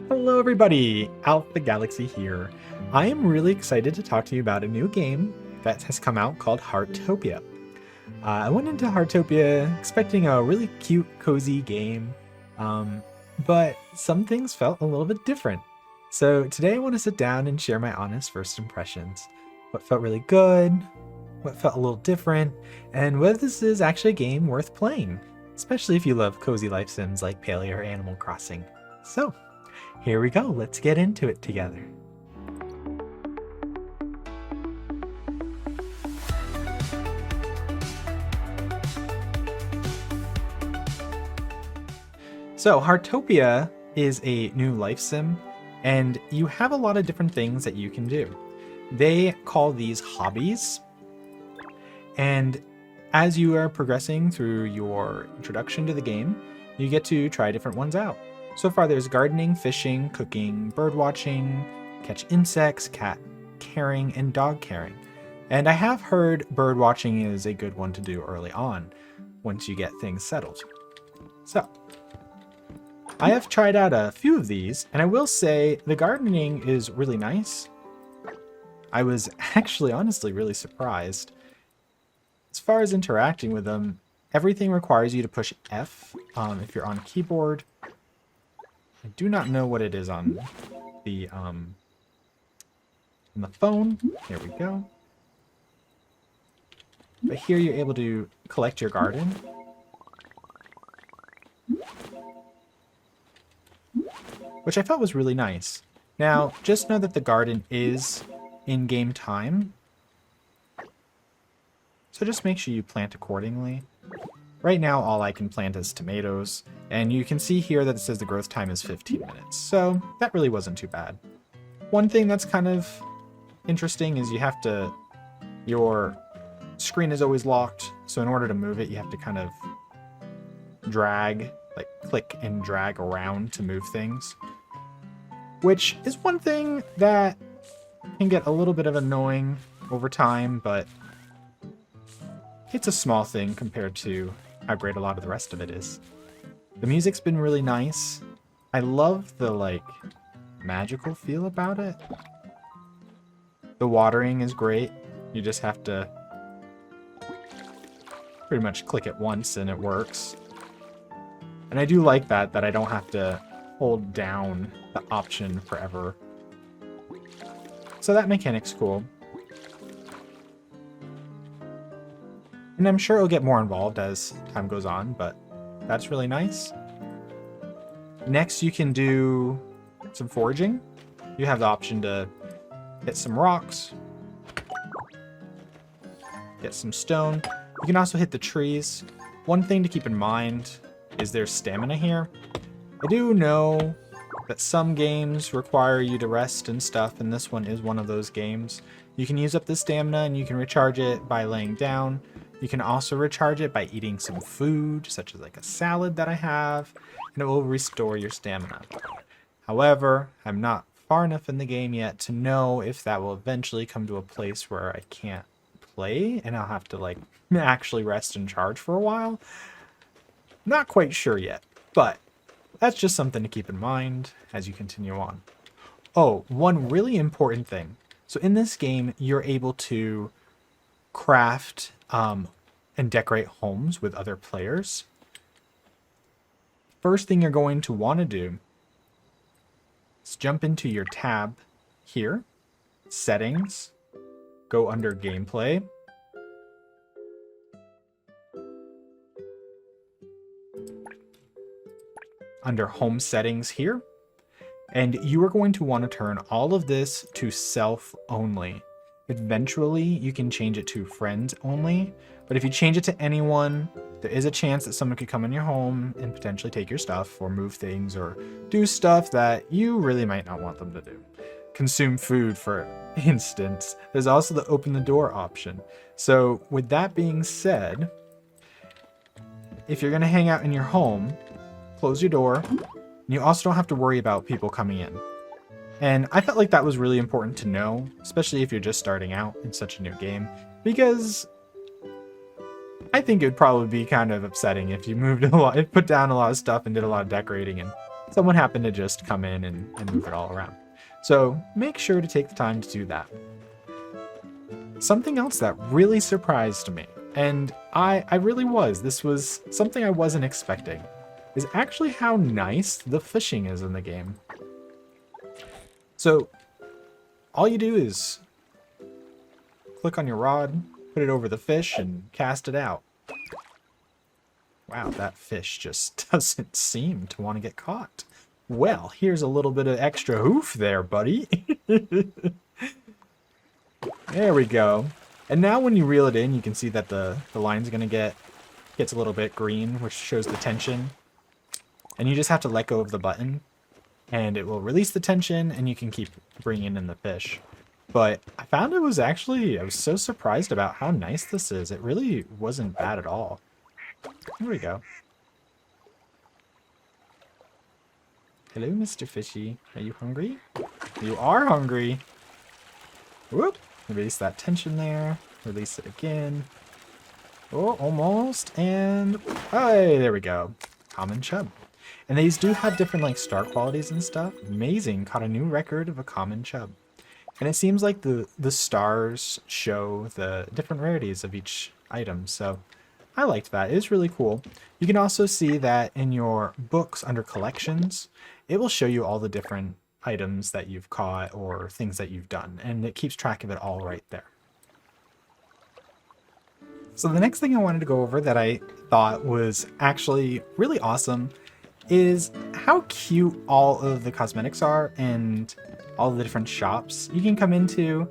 Hello everybody, AlphaGalaxyy here. I am really excited to talk to you about a new game that has come out called Heartopia. I went into Heartopia expecting a really cute, cozy game, but some things felt a little bit different. So today I want to sit down and share my honest first impressions. What felt really good, what felt a little different, and whether this is actually a game worth playing, especially if you love cozy life sims like Palia or Animal Crossing. So, here we go, let's get into it together. So Heartopia is a new life sim, and you have a lot of different things that you can do. They call these hobbies, and as you are progressing through your introduction to the game, you get to try different ones out. So far there's gardening, fishing, cooking, bird watching, catch insects, cat caring, and dog caring. And I have heard bird watching is a good one to do early on, once you get things settled. So, I have tried out a few of these, and I will say the gardening is really nice. I was actually honestly really surprised. As far as interacting with them, everything requires you to push F if you're on a keyboard. I do not know what it is on the phone. There we go. But here you're able to collect your garden. Which I felt was really nice. Now, just know that the garden is in-game time. So just make sure you plant accordingly. Right now, all I can plant is tomatoes, and you can see here that it says the growth time is 15 minutes, so that really wasn't too bad. One thing that's kind of interesting is your screen is always locked, so in order to move it, you have to kind of drag, like click and drag around to move things, which is one thing that can get a little bit of annoying over time, but it's a small thing compared to how great a lot of the rest of it is. The music's been really nice. I love the, magical feel about it. The watering is great. You just have to pretty much click it once and it works. And I do like that I don't have to hold down the option forever. So that mechanic's cool. And I'm sure it'll get more involved as time goes on, but that's really nice. Next, you can do some foraging. You have the option to hit some rocks, get some stone. You can also hit the trees. One thing to keep in mind is there's stamina here. I do know that some games require you to rest and stuff, and this one is one of those games. You can use up the stamina and you can recharge it by laying down. You can also recharge it by eating some food, such as like a salad that I have, and it will restore your stamina. However, I'm not far enough in the game yet to know if that will eventually come to a place where I can't play and I'll have to actually rest and charge for a while. Not quite sure yet, but that's just something to keep in mind as you continue on. Oh, one really important thing. So in this game, you're able to craft and decorate homes with other players. First thing you're going to want to do is jump into your tab here, settings, go under gameplay, under home settings here, and you are going to want to turn all of this to self only. Eventually, you can change it to friends only, but if you change it to anyone, there is a chance that someone could come in your home and potentially take your stuff or move things or do stuff that you really might not want them to do. Consume food, for instance. There's also the open the door option. So with that being said, if you're going to hang out in your home, close your door, and you also don't have to worry about people coming in. And I felt like that was really important to know, especially if you're just starting out in such a new game, because I think it would probably be kind of upsetting if you moved a lot, put down a lot of stuff and did a lot of decorating and someone happened to just come in and move it all around. So make sure to take the time to do that. Something else that really surprised me, and I really was, this was something I wasn't expecting, is actually how nice the fishing is in the game. So all you do is click on your rod, put it over the fish, and cast it out. Wow, that fish just doesn't seem to want to get caught. Well, here's a little bit of extra hoof there, buddy. There we go. And now when you reel it in, you can see that the line's going to gets a little bit green, which shows the tension. And you just have to let go of the button, and it will release the tension, and you can keep bringing in the fish. But I found I was so surprised about how nice this is. It really wasn't bad at all. Here we go. Hello, Mr. Fishy. Are you hungry? You are hungry. Whoop. Release that tension there. Release it again. Oh, almost. And hey, there we go. Common chub. And these do have different like star qualities and stuff. Amazing. Caught a new record of a common chub. And it seems like the stars show the different rarities of each item. So I liked that. It's really cool. You can also see that in your books under collections, it will show you all the different items that you've caught or things that you've done, and it keeps track of it all right there. So the next thing I wanted to go over that I thought was actually really awesome is how cute all of the cosmetics are and all the different shops you can come into.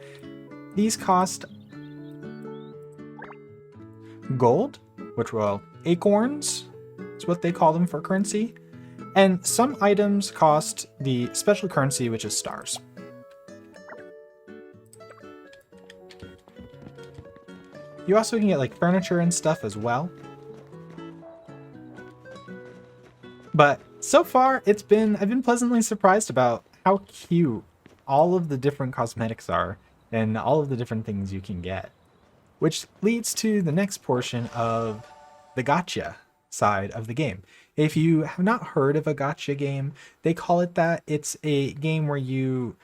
These cost gold, which, well, acorns is what they call them for currency. And some items cost the special currency, which is stars. You also can get like furniture and stuff as well. But so far, I've been pleasantly surprised about how cute all of the different cosmetics are and all of the different things you can get. Which leads to the next portion of the gacha side of the game. If you have not heard of a gacha game, they call it that. It's a game where you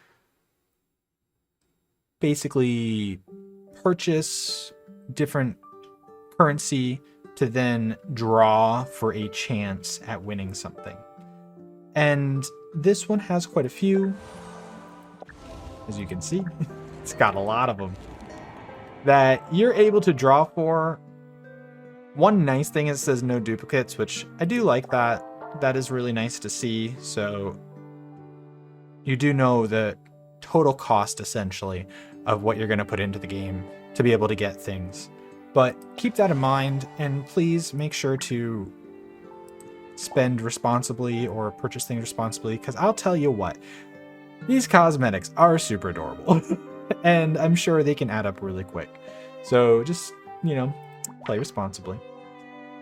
basically purchase different currency to then draw for a chance at winning something. And this one has quite a few. As you can see, it's got a lot of them that you're able to draw for. One nice thing is it says no duplicates, which I do like that. That is really nice to see. So you do know the total cost, essentially, of what you're going to put into the game to be able to get things. But keep that in mind, and please make sure to spend responsibly or purchase things responsibly, because I'll tell you what, these cosmetics are super adorable. And I'm sure they can add up really quick. So just, play responsibly.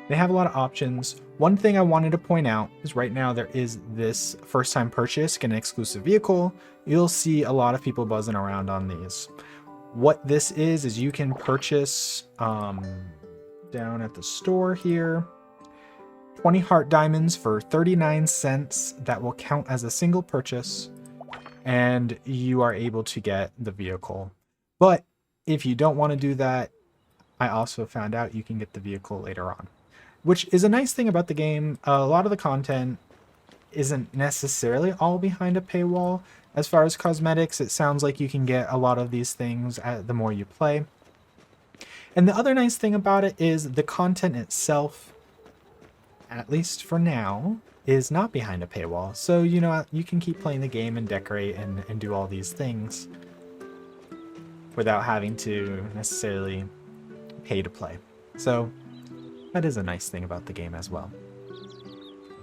They have a lot of options. One thing I wanted to point out is right now there is this first time purchase, get an exclusive vehicle. You'll see a lot of people buzzing around on these. What this is you can purchase down at the store here 20 heart diamonds for 39 cents. That will count as a single purchase, and you are able to get the vehicle. But if you don't want to do that, I also found out you can get the vehicle later on, which is a nice thing about the game. A lot of the content isn't necessarily all behind a paywall. As far as cosmetics, it sounds like you can get a lot of these things the more you play. And the other nice thing about it is the content itself, at least for now, is not behind a paywall. So, you can keep playing the game and decorate and do all these things without having to necessarily pay to play. So that is a nice thing about the game as well.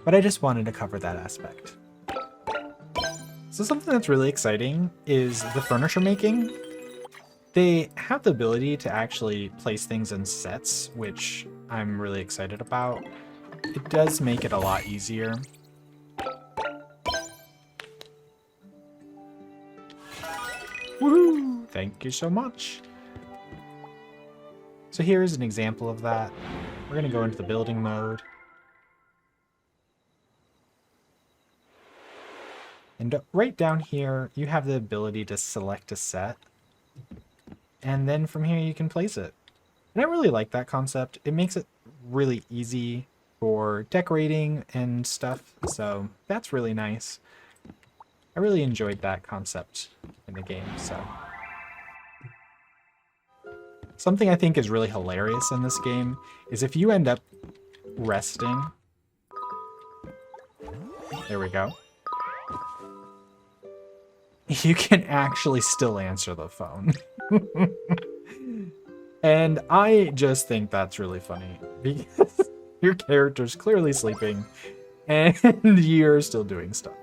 But I just wanted to cover that aspect. So something that's really exciting is the furniture making. They have the ability to actually place things in sets, which I'm really excited about. It does make it a lot easier. Woohoo! Thank you so much. So here's an example of that. We're going to go into the building mode. And right down here, you have the ability to select a set. And then from here, you can place it. And I really like that concept. It makes it really easy for decorating and stuff. So that's really nice. I really enjoyed that concept in the game. So something I think is really hilarious in this game is if you end up resting. There we go. You can actually still answer the phone. And I just think that's really funny because your character's clearly sleeping and you're still doing stuff.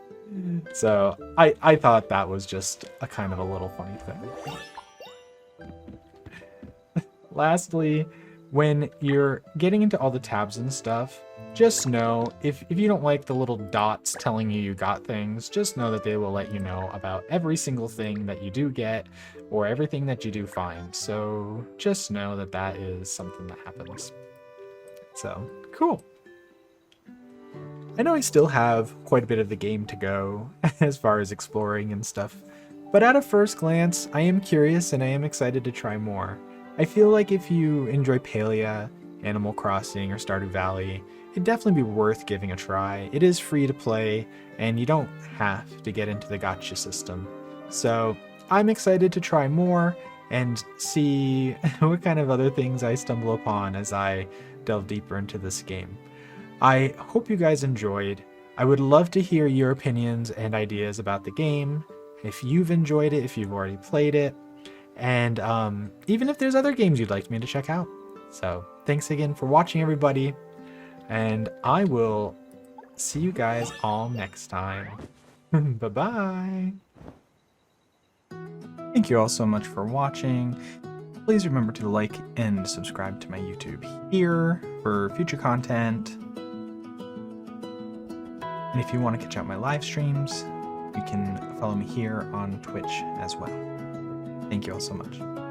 So I thought that was just a kind of a little funny thing. Lastly, when you're getting into all the tabs and stuff, just know if you don't like the little dots telling you got things, just know that they will let you know about every single thing that you do get or everything that you do find. So just know that that is something that happens. So cool. I know I still have quite a bit of the game to go as far as exploring and stuff, but at a first glance, I am curious and I am excited to try more. I feel like if you enjoy Palia, Animal Crossing, or Stardew Valley, it'd definitely be worth giving a try. It is free to play, and you don't have to get into the gacha system. So I'm excited to try more and see what kind of other things I stumble upon as I delve deeper into this game. I hope you guys enjoyed. I would love to hear your opinions and ideas about the game, if you've enjoyed it, if you've already played it, and even if there's other games you'd like me to check out. So thanks again for watching, everybody, and I will see you guys all next time. Bye-bye. Thank you all so much for watching. Please remember to like and subscribe to my YouTube here for future content. And if you want to catch out my live streams, you can follow me here on Twitch as well. Thank you all so much.